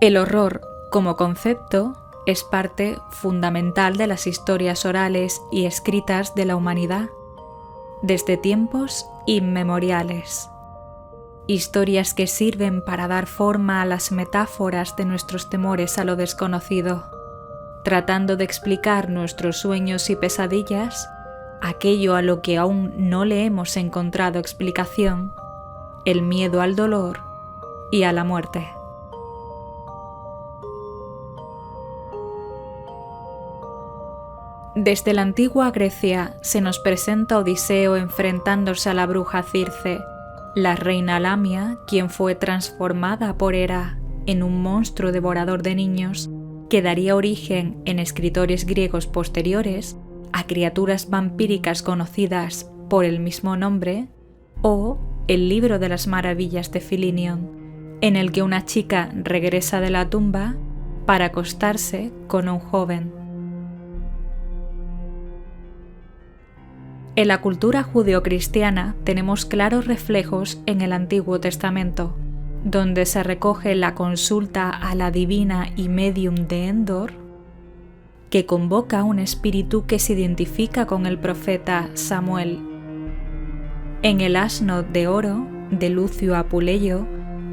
El horror, como concepto, es parte fundamental de las historias orales y escritas de la humanidad, desde tiempos inmemoriales. Historias que sirven para dar forma a las metáforas de nuestros temores a lo desconocido, tratando de explicar nuestros sueños y pesadillas, aquello a lo que aún no le hemos encontrado explicación, el miedo al dolor y a la muerte. Desde la antigua Grecia se nos presenta Odiseo enfrentándose a la bruja Circe, la reina Lamia, quien fue transformada por Hera en un monstruo devorador de niños que daría origen en escritores griegos posteriores a criaturas vampíricas conocidas por el mismo nombre, o el Libro de las Maravillas de Philinion, en el que una chica regresa de la tumba para acostarse con un joven. En la cultura judeocristiana tenemos claros reflejos en el Antiguo Testamento, donde se recoge la consulta a la divina y medium de Endor, que convoca a un espíritu que se identifica con el profeta Samuel. En el Asno de Oro, de Lucio Apuleyo,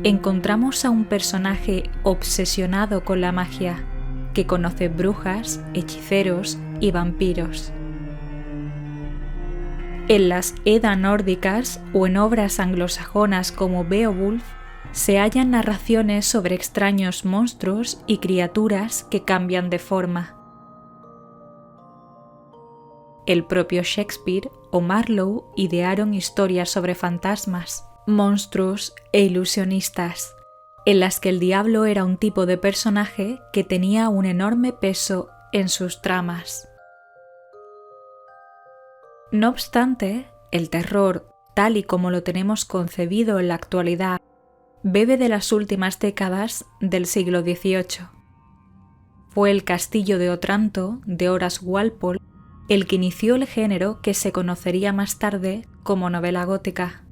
encontramos a un personaje obsesionado con la magia, que conoce brujas, hechiceros y vampiros. En las Edda nórdicas o en obras anglosajonas como Beowulf se hallan narraciones sobre extraños monstruos y criaturas que cambian de forma. El propio Shakespeare o Marlowe idearon historias sobre fantasmas, monstruos e ilusionistas, en las que el diablo era un tipo de personaje que tenía un enorme peso en sus tramas. No obstante, el terror, tal y como lo tenemos concebido en la actualidad, bebe de las últimas décadas del siglo XVIII. Fue el castillo de Otranto, de Horace Walpole, el que inició el género que se conocería más tarde como novela gótica.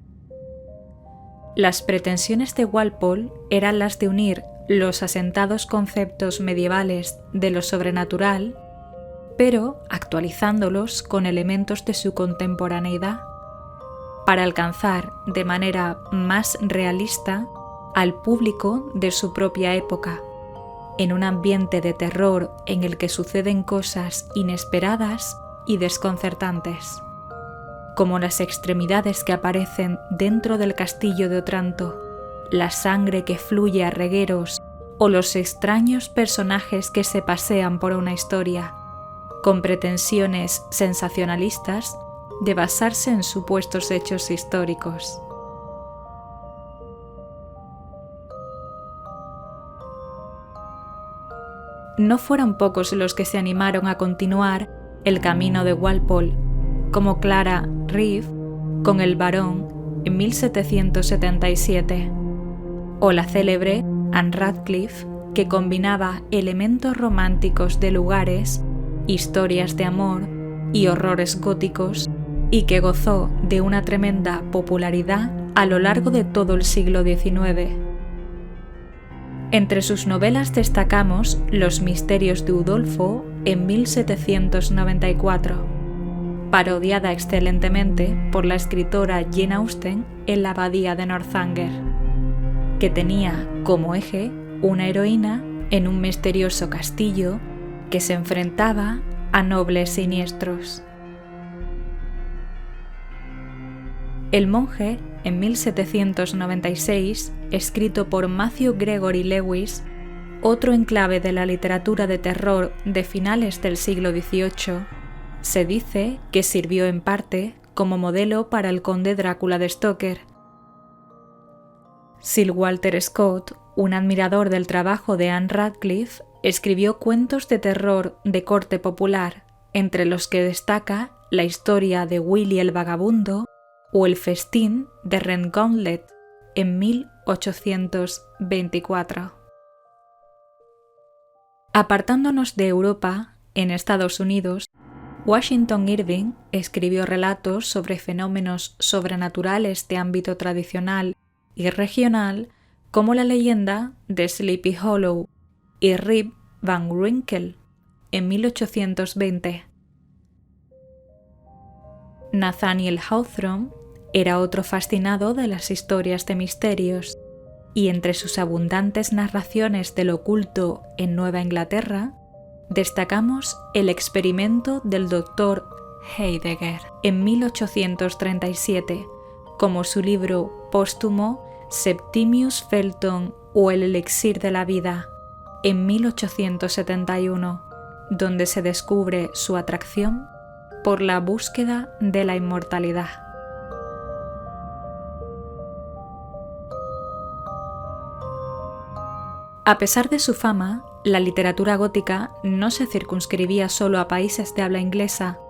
Las pretensiones de Walpole eran las de unir los asentados conceptos medievales de lo sobrenatural, pero actualizándolos con elementos de su contemporaneidad, para alcanzar de manera más realista al público de su propia época, en un ambiente de terror en el que suceden cosas inesperadas y desconcertantes, como las extremidades que aparecen dentro del castillo de Otranto, la sangre que fluye a regueros o los extraños personajes que se pasean por una historia, con pretensiones sensacionalistas de basarse en supuestos hechos históricos. No fueron pocos los que se animaron a continuar el camino de Walpole, como Clara Reeve con El Barón en 1777, o la célebre Anne Radcliffe, que combinaba elementos románticos de lugares, historias de amor y horrores góticos, y que gozó de una tremenda popularidad a lo largo de todo el siglo XIX. Entre sus novelas destacamos Los misterios de Udolfo en 1794, parodiada excelentemente por la escritora Jane Austen en La abadía de Northanger, que tenía como eje una heroína en un misterioso castillo que se enfrentaba a nobles siniestros. El monje, en 1796, escrito por Matthew Gregory Lewis, otro enclave de la literatura de terror de finales del siglo XVIII, se dice que sirvió en parte como modelo para el conde Drácula de Stoker. Sir Walter Scott, un admirador del trabajo de Anne Radcliffe, escribió cuentos de terror de corte popular, entre los que destaca la historia de Willy el Vagabundo o El festín de Redgauntlet en 1824. Apartándonos de Europa, en Estados Unidos, Washington Irving escribió relatos sobre fenómenos sobrenaturales de ámbito tradicional y regional como la leyenda de Sleepy Hollow y Rip Van Winkle en 1820. Nathaniel Hawthorne era otro fascinado de las historias de misterios, y entre sus abundantes narraciones de lo oculto en Nueva Inglaterra, destacamos el experimento del Dr. Heidegger en 1837, como su libro póstumo Septimius Felton o el elixir de la vida, en 1871, donde se descubre su atracción por la búsqueda de la inmortalidad. A pesar de su fama, la literatura gótica no se circunscribía solo a países de habla inglesa,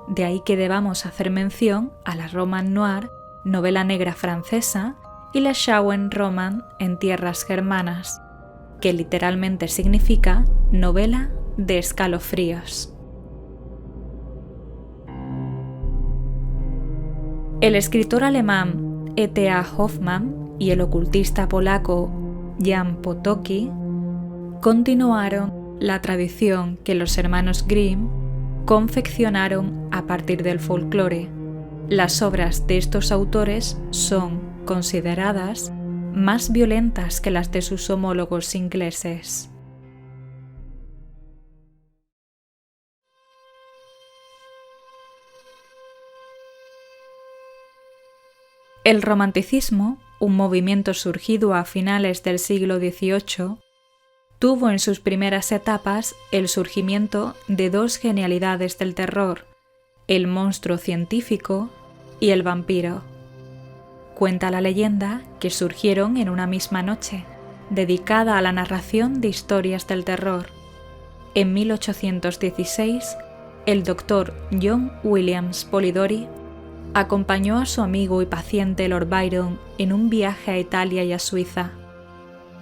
de ahí que debamos hacer mención a la Roman Noir, novela negra francesa, y la Schauenroman en tierras germanas, que literalmente significa novela de escalofríos. El escritor alemán E.T.A. Hoffmann y el ocultista polaco Jan Potocki continuaron la tradición que los hermanos Grimm confeccionaron a partir del folclore. Las obras de estos autores son consideradas más violentas que las de sus homólogos ingleses. El romanticismo, un movimiento surgido a finales del siglo XVIII, tuvo en sus primeras etapas el surgimiento de dos genialidades del terror, el monstruo científico y el vampiro. Cuenta la leyenda que surgieron en una misma noche, dedicada a la narración de historias del terror. En 1816, el doctor John Williams Polidori acompañó a su amigo y paciente Lord Byron en un viaje a Italia y a Suiza.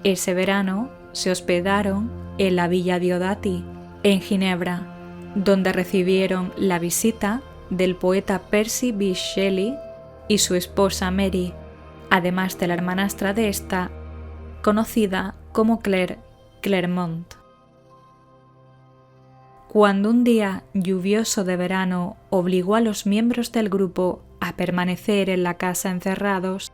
Ese verano se hospedaron en la Villa Diodati, en Ginebra, donde recibieron la visita del poeta Percy Bysshe Shelley y su esposa Mary, además de la hermanastra de esta, conocida como Claire Clairmont. Cuando un día lluvioso de verano obligó a los miembros del grupo a permanecer en la casa encerrados,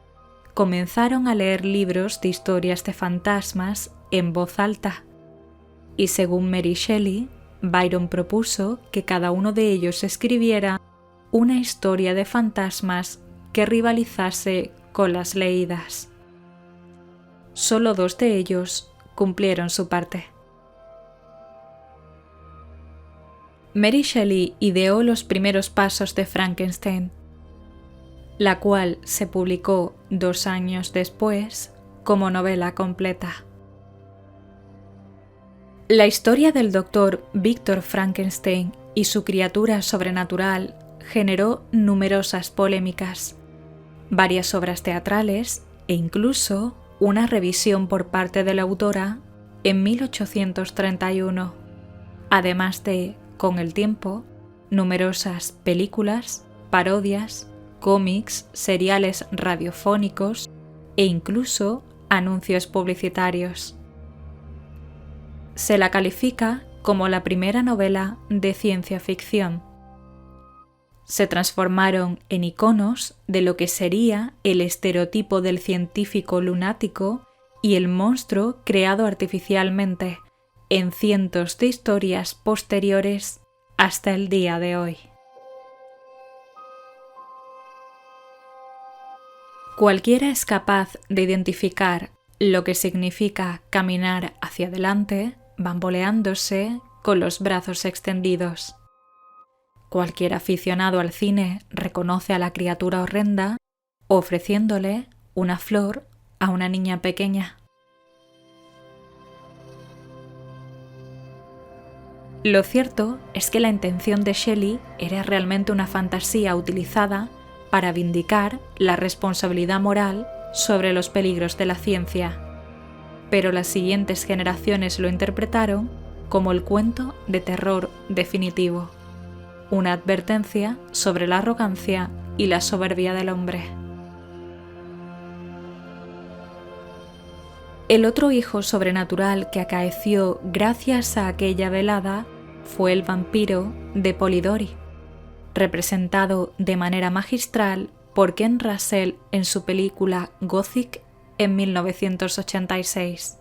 comenzaron a leer libros de historias de fantasmas en voz alta, y según Mary Shelley, Byron propuso que cada uno de ellos escribiera una historia de fantasmas que rivalizase con las leídas. Solo dos de ellos cumplieron su parte. Mary Shelley ideó los primeros pasos de Frankenstein, la cual se publicó 2 años después como novela completa. La historia del Dr. Victor Frankenstein y su criatura sobrenatural generó numerosas polémicas, varias obras teatrales e incluso una revisión por parte de la autora en 1831, además de, con el tiempo, numerosas películas, parodias, cómics, seriales radiofónicos e incluso anuncios publicitarios. Se la califica como la primera novela de ciencia ficción. Se transformaron en iconos de lo que sería el estereotipo del científico lunático y el monstruo creado artificialmente en cientos de historias posteriores hasta el día de hoy. Cualquiera es capaz de identificar lo que significa caminar hacia adelante, bamboleándose con los brazos extendidos. Cualquier aficionado al cine reconoce a la criatura horrenda ofreciéndole una flor a una niña pequeña. Lo cierto es que la intención de Shelley era realmente una fantasía utilizada para vindicar la responsabilidad moral sobre los peligros de la ciencia, pero las siguientes generaciones lo interpretaron como el cuento de terror definitivo, una advertencia sobre la arrogancia y la soberbia del hombre. El otro hijo sobrenatural que acaeció gracias a aquella velada fue el vampiro de Polidori, representado de manera magistral por Ken Russell en su película Gothic en 1986.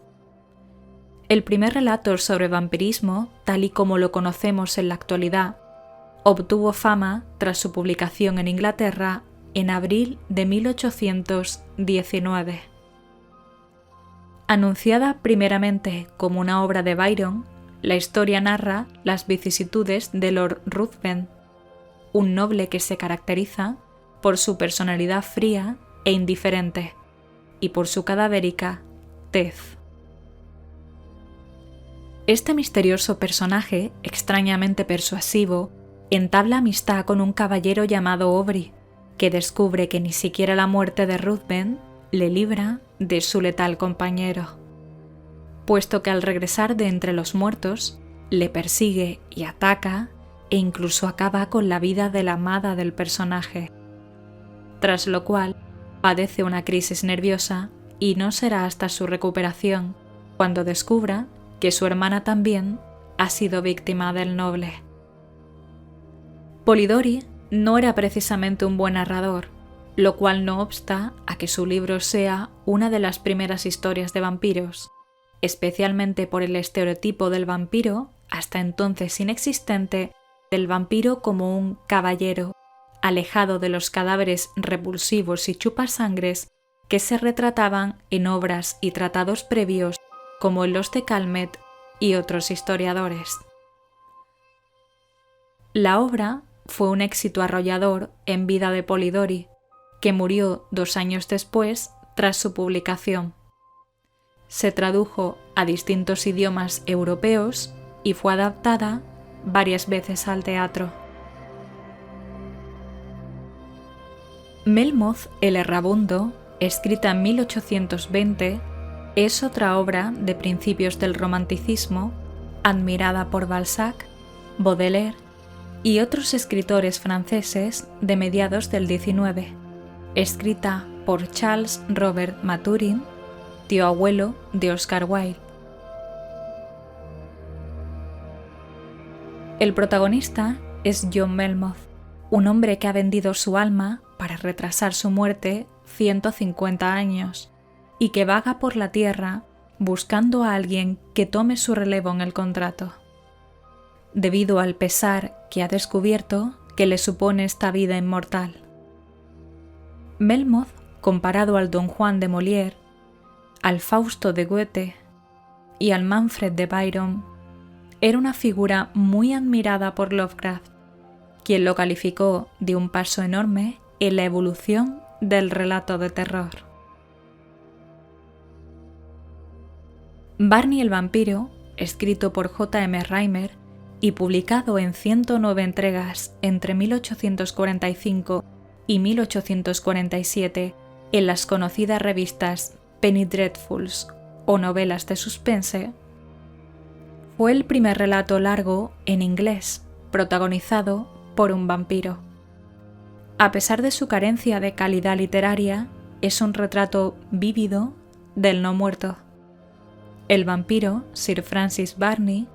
El primer relato sobre vampirismo, tal y como lo conocemos en la actualidad, obtuvo fama tras su publicación en Inglaterra en abril de 1819. Anunciada primeramente como una obra de Byron, la historia narra las vicisitudes de Lord Ruthven, un noble que se caracteriza por su personalidad fría e indiferente y por su cadavérica tez. Este misterioso personaje, extrañamente persuasivo, entabla amistad con un caballero llamado Aubrey, que descubre que ni siquiera la muerte de Ruthven le libra de su letal compañero, puesto que al regresar de entre los muertos, le persigue y ataca e incluso acaba con la vida de la amada del personaje, tras lo cual padece una crisis nerviosa y no será hasta su recuperación cuando descubra que su hermana también ha sido víctima del noble. Polidori no era precisamente un buen narrador, lo cual no obsta a que su libro sea una de las primeras historias de vampiros, especialmente por el estereotipo del vampiro, hasta entonces inexistente, del vampiro como un caballero, alejado de los cadáveres repulsivos y chupasangres que se retrataban en obras y tratados previos como los de Calmet y otros historiadores. La obra fue un éxito arrollador en vida de Polidori, que murió 2 años después tras su publicación. Se tradujo a distintos idiomas europeos y fue adaptada varias veces al teatro. Melmoth el Errabundo, escrita en 1820, es otra obra de principios del romanticismo, admirada por Balzac, Baudelaire y otros escritores franceses de mediados del XIX, escrita por Charles Robert Maturin, tío abuelo de Oscar Wilde. El protagonista es John Melmoth, un hombre que ha vendido su alma para retrasar su muerte 150 años y que vaga por la tierra buscando a alguien que tome su relevo en el contrato, debido al pesar que ha descubierto que le supone esta vida inmortal. Melmoth, comparado al Don Juan de Molière, al Fausto de Goethe y al Manfred de Byron, era una figura muy admirada por Lovecraft, quien lo calificó de un paso enorme en la evolución del relato de terror. Barney el vampiro, escrito por J.M. Reimer y publicado en 109 entregas entre 1845 y 1847 en las conocidas revistas Penny Dreadfuls o novelas de suspense, fue el primer relato largo en inglés protagonizado por un vampiro. A pesar de su carencia de calidad literaria, es un retrato vívido del no muerto. El vampiro, Sir Francis Barney,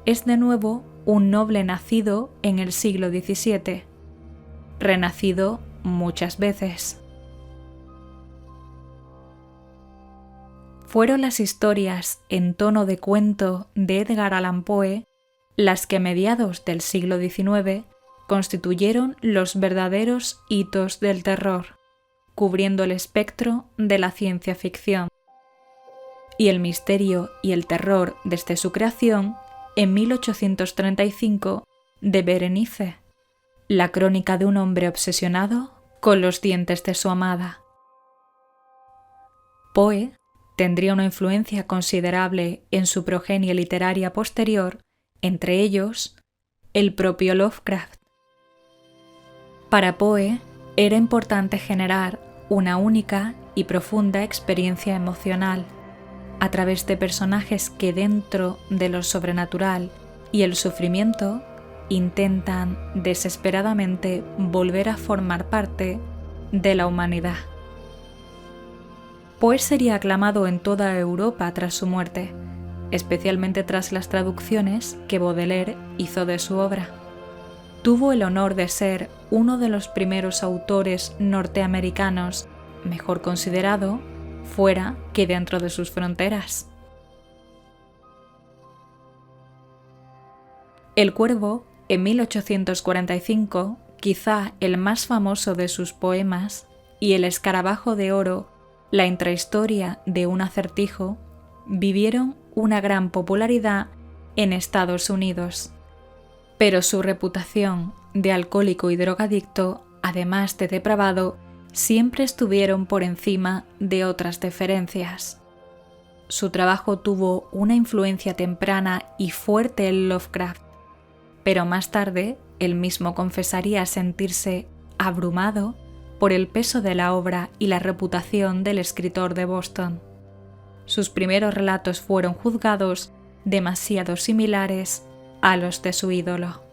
es de nuevo un noble nacido en el siglo XVII, renacido muchas veces. Fueron las historias en tono de cuento de Edgar Allan Poe las que a mediados del siglo XIX constituyeron los verdaderos hitos del terror, cubriendo el espectro de la ciencia ficción. Y el misterio y el terror desde su creación, en 1835, de Berenice, la crónica de un hombre obsesionado con los dientes de su amada. Poe tendría una influencia considerable en su progenie literaria posterior, entre ellos, el propio Lovecraft. Para Poe era importante generar una única y profunda experiencia emocional a través de personajes que dentro de lo sobrenatural y el sufrimiento intentan desesperadamente volver a formar parte de la humanidad. Poe sería aclamado en toda Europa tras su muerte, especialmente tras las traducciones que Baudelaire hizo de su obra. Tuvo el honor de ser uno de los primeros autores norteamericanos mejor considerado fuera que dentro de sus fronteras. El Cuervo, en 1845, quizá el más famoso de sus poemas, y El escarabajo de oro, la intrahistoria de un acertijo, vivieron una gran popularidad en Estados Unidos. Pero su reputación de alcohólico y drogadicto, además de depravado, siempre estuvieron por encima de otras deferencias. Su trabajo tuvo una influencia temprana y fuerte en Lovecraft, pero más tarde él mismo confesaría sentirse abrumado por el peso de la obra y la reputación del escritor de Boston. Sus primeros relatos fueron juzgados demasiado similares a los de su ídolo.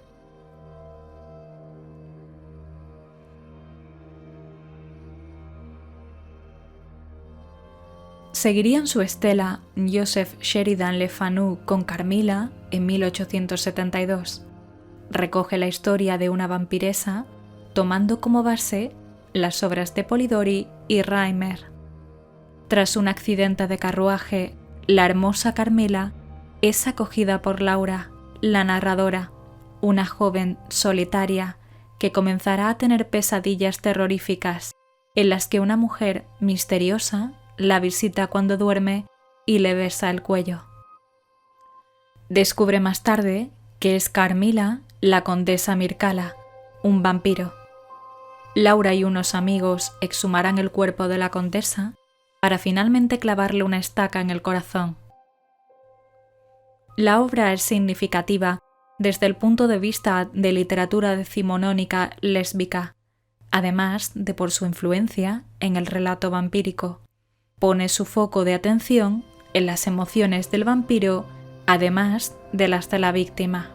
Seguirían su estela Joseph Sheridan Le Fanu con Carmilla en 1872. Recoge la historia de una vampiresa, tomando como base las obras de Polidori y Reimer. Tras un accidente de carruaje, la hermosa Carmilla es acogida por Laura, la narradora, una joven solitaria que comenzará a tener pesadillas terroríficas en las que una mujer misteriosa la visita cuando duerme y le besa el cuello. Descubre más tarde que es Carmilla la condesa Mircalla, un vampiro. Laura y unos amigos exhumarán el cuerpo de la condesa para finalmente clavarle una estaca en el corazón. La obra es significativa desde el punto de vista de literatura decimonónica lésbica, además de por su influencia en el relato vampírico. Pone su foco de atención en las emociones del vampiro, además de las de la víctima.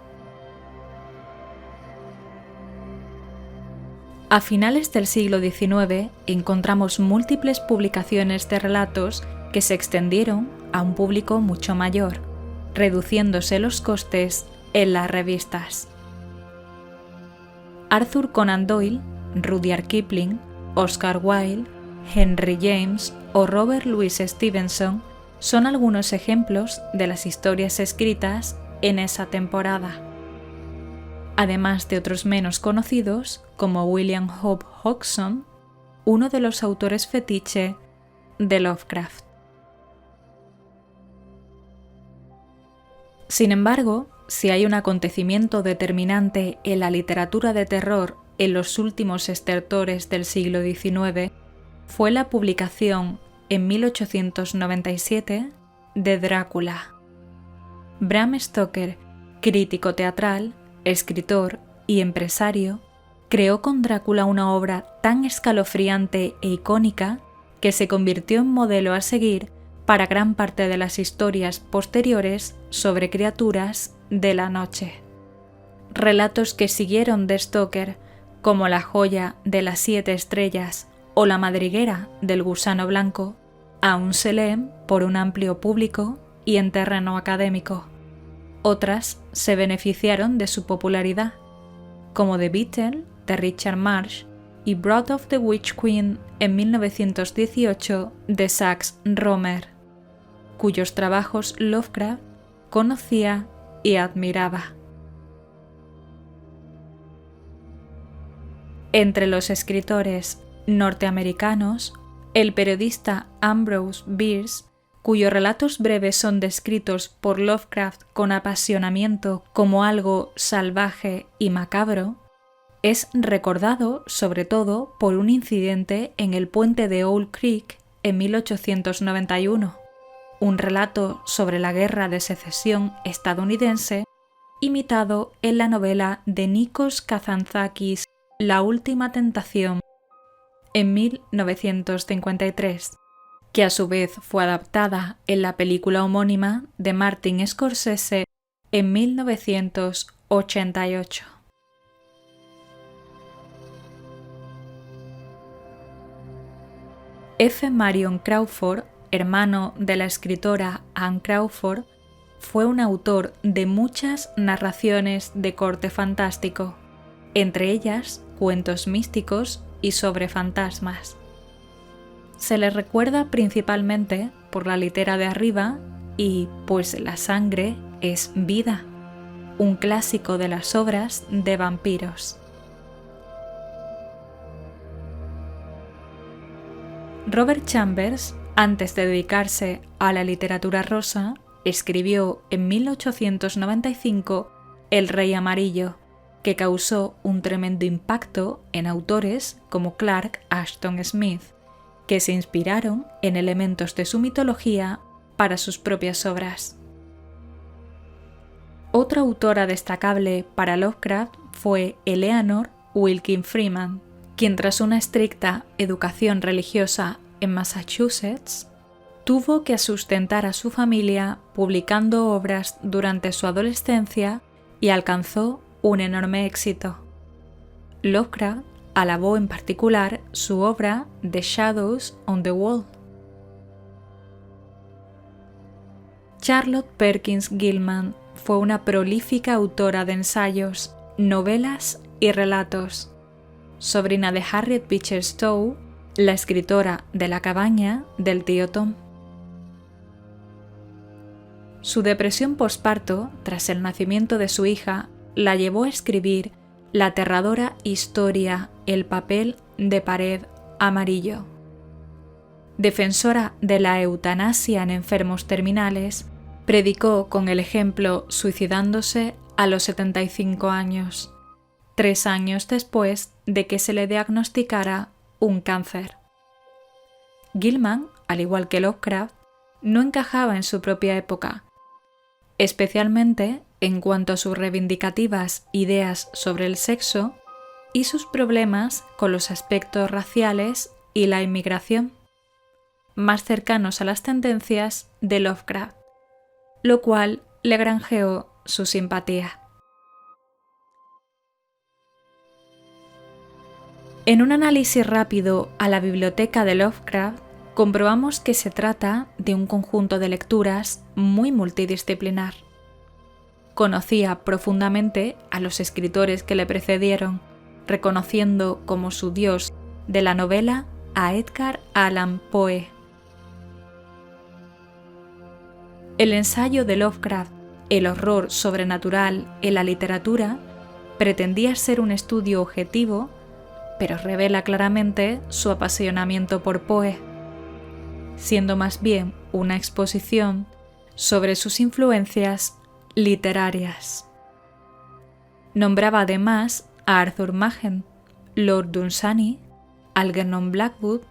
A finales del siglo XIX encontramos múltiples publicaciones de relatos que se extendieron a un público mucho mayor, reduciéndose los costes en las revistas. Arthur Conan Doyle, Rudyard Kipling, Oscar Wilde, Henry James o Robert Louis Stevenson son algunos ejemplos de las historias escritas en esa temporada, además de otros menos conocidos como William Hope Hodgson, uno de los autores fetiche de Lovecraft. Sin embargo, si hay un acontecimiento determinante en la literatura de terror en los últimos estertores del siglo XIX, fue la publicación en 1897 de Drácula. Bram Stoker, crítico teatral, escritor y empresario, creó con Drácula una obra tan escalofriante e icónica que se convirtió en modelo a seguir para gran parte de las historias posteriores sobre criaturas de la noche. Relatos que siguieron de Stoker, como La joya de las 7 estrellas o La madriguera del gusano blanco, aún se leen por un amplio público y en terreno académico. Otras se beneficiaron de su popularidad, como The Beetle de Richard Marsh y Brood of the Witch Queen en 1918 de Sax Rohmer, cuyos trabajos Lovecraft conocía y admiraba. Entre los escritores norteamericanos, el periodista Ambrose Bierce, cuyos relatos breves son descritos por Lovecraft con apasionamiento como algo salvaje y macabro, es recordado sobre todo por un incidente en el puente de Owl Creek en 1891, un relato sobre la Guerra de Secesión estadounidense imitado en la novela de Nikos Kazantzakis La última tentación en 1953, que a su vez fue adaptada en la película homónima de Martin Scorsese en 1988. F. Marion Crawford hermano de la escritora Anne Crawford, fue un autor de muchas narraciones de corte fantástico, entre ellas cuentos místicos y sobre fantasmas. Se le recuerda principalmente por la litera de arriba y Pues la sangre es vida, un clásico de las obras de vampiros. Robert Chambers, antes de dedicarse a la literatura rosa, escribió en 1895 El Rey Amarillo, que causó un tremendo impacto en autores como Clark Ashton Smith, que se inspiraron en elementos de su mitología para sus propias obras. Otra autora destacable para Lovecraft fue Eleanor Wilkin Freeman, quien tras una estricta educación religiosa en Massachusetts, tuvo que sustentar a su familia publicando obras durante su adolescencia y alcanzó un enorme éxito. Lovecraft alabó en particular su obra The Shadows on the Wall. Charlotte Perkins Gilman fue una prolífica autora de ensayos, novelas y relatos. Sobrina de Harriet Beecher Stowe, la escritora de La cabaña del tío Tom. Su depresión posparto, tras el nacimiento de su hija, la llevó a escribir la aterradora historia El papel de pared amarillo. Defensora de la eutanasia en enfermos terminales, predicó con el ejemplo suicidándose a los 75 años, 3 años después de que se le diagnosticara un cáncer. Gilman, al igual que Lovecraft, no encajaba en su propia época, especialmente en cuanto a sus reivindicativas ideas sobre el sexo y sus problemas con los aspectos raciales y la inmigración, más cercanos a las tendencias de Lovecraft, lo cual le granjeó su simpatía. En un análisis rápido a la biblioteca de Lovecraft, comprobamos que se trata de un conjunto de lecturas muy multidisciplinar. Conocía profundamente a los escritores que le precedieron, reconociendo como su dios de la novela a Edgar Allan Poe. El ensayo de Lovecraft, El horror sobrenatural en la literatura, pretendía ser un estudio objetivo, pero revela claramente su apasionamiento por Poe, siendo más bien una exposición sobre sus influencias literarias. Nombraba además a Arthur Machen, Lord Dunsany, Algernon Blackwood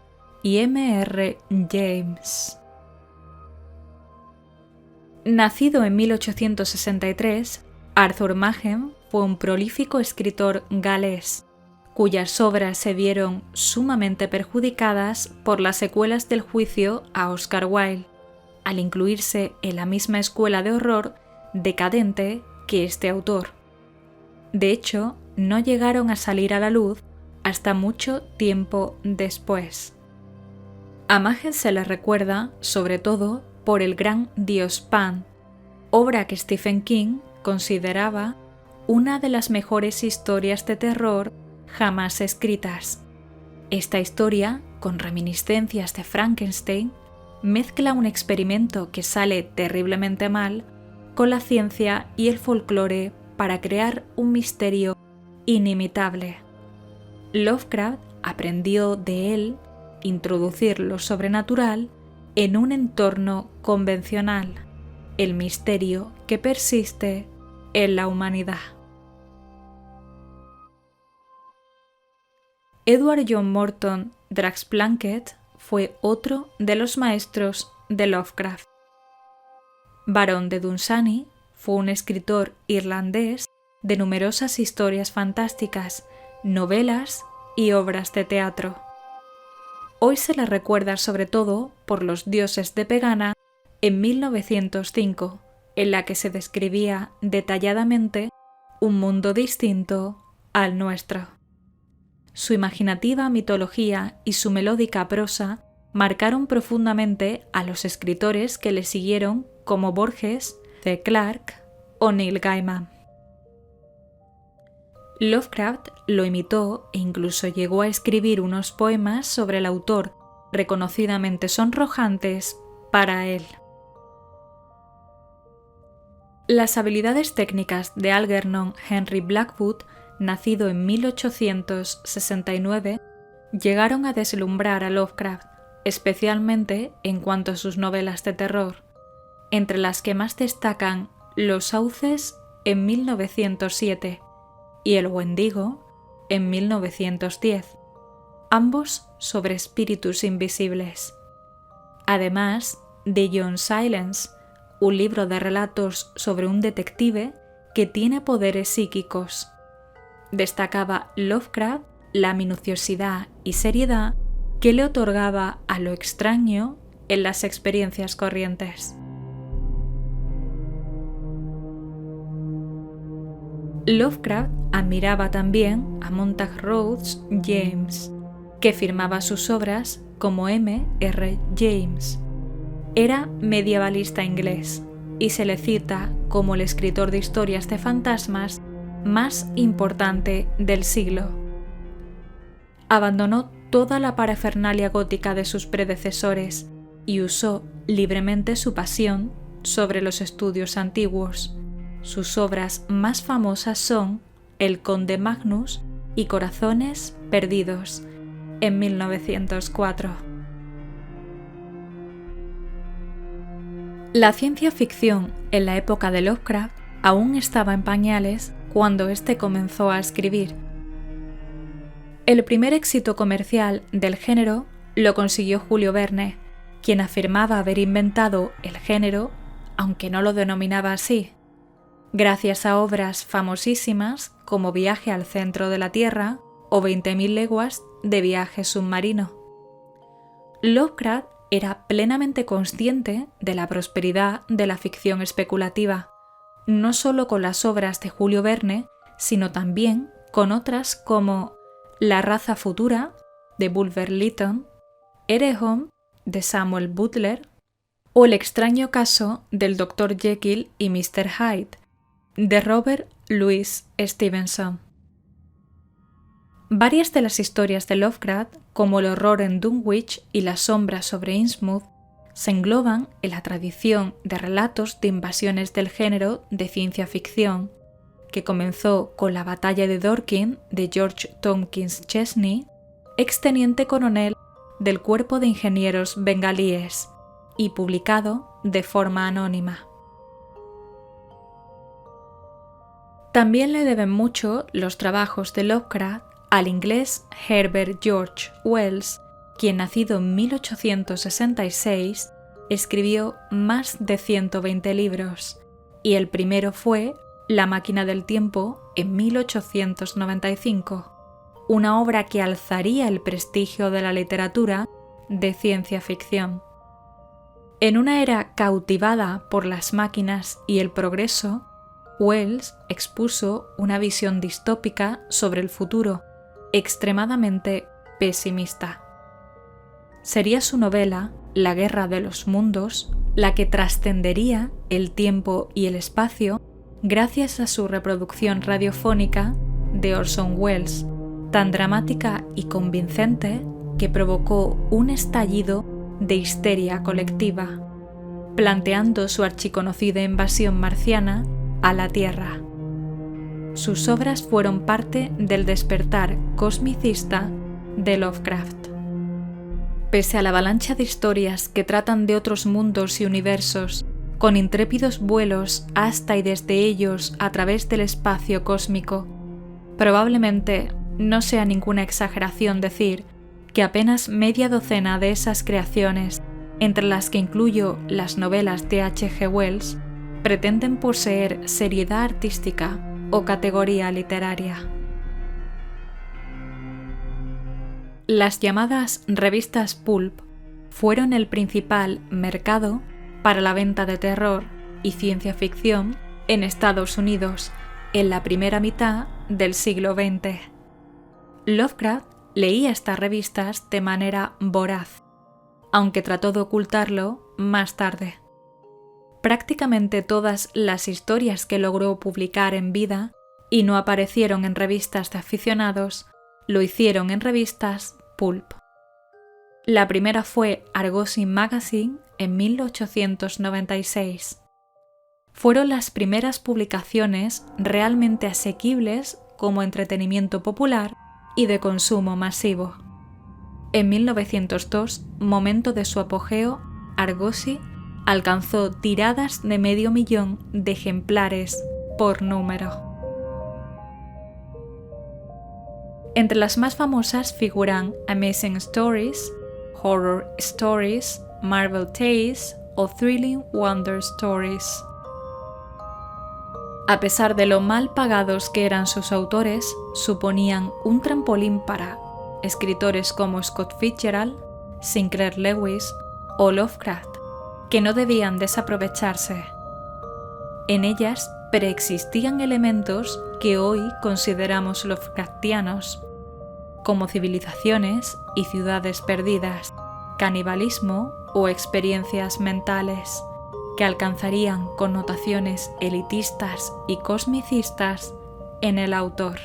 y M.R. James. Nacido en 1863, Arthur Machen fue un prolífico escritor galés, cuyas obras se vieron sumamente perjudicadas por las secuelas del juicio a Oscar Wilde, al incluirse en la misma escuela de horror decadente que este autor. De hecho, no llegaron a salir a la luz hasta mucho tiempo después. A Machen se le recuerda, sobre todo, por El gran dios Pan, obra que Stephen King consideraba una de las mejores historias de terror jamás escritas. Esta historia, con reminiscencias de Frankenstein, mezcla un experimento que sale terriblemente mal con la ciencia y el folclore para crear un misterio inimitable. Lovecraft aprendió de él introducir lo sobrenatural en un entorno convencional, el misterio que persiste en la humanidad. Edward John Morton Drax Plunkett fue otro de los maestros de Lovecraft. Barón de Dunsany fue un escritor irlandés de numerosas historias fantásticas, novelas y obras de teatro. Hoy se le recuerda sobre todo por Los dioses de Pegana en 1905, en la que se describía detalladamente un mundo distinto al nuestro. Su imaginativa mitología y su melódica prosa marcaron profundamente a los escritores que le siguieron como Borges, C. Clarke o Neil Gaiman. Lovecraft lo imitó e incluso llegó a escribir unos poemas sobre el autor reconocidamente sonrojantes para él. Las habilidades técnicas de Algernon Henry Blackwood, nacido en 1869, llegaron a deslumbrar a Lovecraft, especialmente en cuanto a sus novelas de terror, entre las que más destacan Los Sauces en 1907 y El Wendigo en 1910, ambos sobre espíritus invisibles. Además de John Silence, un libro de relatos sobre un detective que tiene poderes psíquicos. Destacaba Lovecraft la minuciosidad y seriedad que le otorgaba a lo extraño en las experiencias corrientes. Lovecraft admiraba también a Montague Rhodes James, que firmaba sus obras como M. R. James. Era medievalista inglés y se le cita como el escritor de historias de fantasmas más importante del siglo. Abandonó toda la parafernalia gótica de sus predecesores y usó libremente su pasión sobre los estudios antiguos. Sus obras más famosas son El Conde Magnus y Corazones Perdidos, en 1904. La ciencia ficción en la época de Lovecraft aún estaba en pañales cuando éste comenzó a escribir. El primer éxito comercial del género lo consiguió Julio Verne, quien afirmaba haber inventado el género, aunque no lo denominaba así, gracias a obras famosísimas como Viaje al centro de la Tierra o 20.000 leguas de viaje submarino. Lovecraft era plenamente consciente de la prosperidad de la ficción especulativa, no solo con las obras de Julio Verne, sino también con otras como La raza futura, de Bulwer Lytton, Erehon, de Samuel Butler, o El extraño caso del Dr. Jekyll y Mr. Hyde, de Robert Louis Stevenson. Varias de las historias de Lovecraft, como El horror en Dunwich y La sombra sobre Innsmouth, se engloban en la tradición de relatos de invasiones del género de ciencia ficción, que comenzó con La batalla de Dorking de George Tompkins Chesney, exteniente coronel del Cuerpo de Ingenieros bengalíes, y publicado de forma anónima. También le deben mucho los trabajos de Lovecraft al inglés Herbert George Wells, quien nacido en 1866 escribió más de 120 libros, y el primero fue La máquina del tiempo en 1895, una obra que alzaría el prestigio de la literatura de ciencia ficción. En una era cautivada por las máquinas y el progreso, Wells expuso una visión distópica sobre el futuro, extremadamente pesimista. Sería su novela, La guerra de los mundos, la que trascendería el tiempo y el espacio gracias a su reproducción radiofónica de Orson Welles, tan dramática y convincente que provocó un estallido de histeria colectiva, planteando su archiconocida invasión marciana a la Tierra. Sus obras fueron parte del despertar cosmicista de Lovecraft. Pese a la avalancha de historias que tratan de otros mundos y universos, con intrépidos vuelos hasta y desde ellos a través del espacio cósmico, probablemente no sea ninguna exageración decir que apenas media docena de esas creaciones, entre las que incluyo las novelas de H.G. Wells, pretenden poseer seriedad artística o categoría literaria. Las llamadas revistas pulp fueron el principal mercado para la venta de terror y ciencia ficción en Estados Unidos en la primera mitad del siglo XX. Lovecraft leía estas revistas de manera voraz. aunque trató de ocultarlo más tarde. Prácticamente todas las historias que logró publicar en vida y no aparecieron en revistas de aficionados, lo hicieron en revistas pulp. La primera fue Argosy Magazine en 1896. Fueron las primeras publicaciones realmente asequibles como entretenimiento popular y de consumo masivo. En 1902, momento de su apogeo, Argosy alcanzó tiradas de 500.000 de ejemplares por número. Entre las más famosas figuran Amazing Stories, Horror Stories, Marvel Tales o Thrilling Wonder Stories. A pesar de lo mal pagados que eran sus autores, suponían un trampolín para escritores como Scott Fitzgerald, Sinclair Lewis o Lovecraft, que no debían desaprovecharse. En ellas preexistían elementos que hoy consideramos Lovecraftianos, como civilizaciones y ciudades perdidas, canibalismo o experiencias mentales, que alcanzarían connotaciones elitistas y cosmicistas en el autor.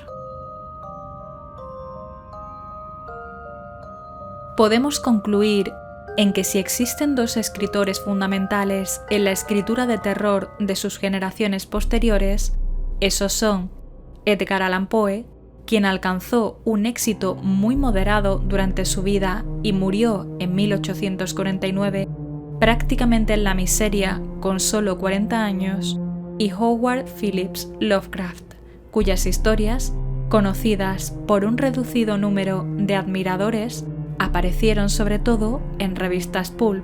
Podemos concluir en que si existen dos escritores fundamentales en la escritura de terror de sus generaciones posteriores, esos son Edgar Allan Poe, quien alcanzó un éxito muy moderado durante su vida y murió en 1849, prácticamente en la miseria con solo 40 años, y Howard Phillips Lovecraft, cuyas historias, conocidas por un reducido número de admiradores, aparecieron sobre todo en revistas pulp.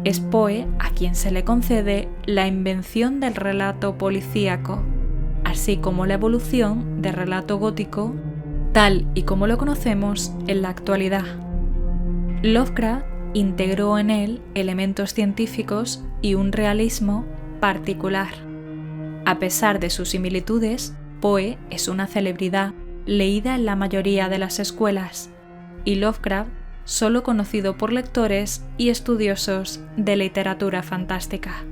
Es Poe a quien se le concede la invención del relato policíaco, así como la evolución del relato gótico, tal y como lo conocemos en la actualidad. Lovecraft integró en él elementos científicos y un realismo particular. A pesar de sus similitudes, Poe es una celebridad leída en la mayoría de las escuelas, y Lovecraft solo conocido por lectores y estudiosos de literatura fantástica.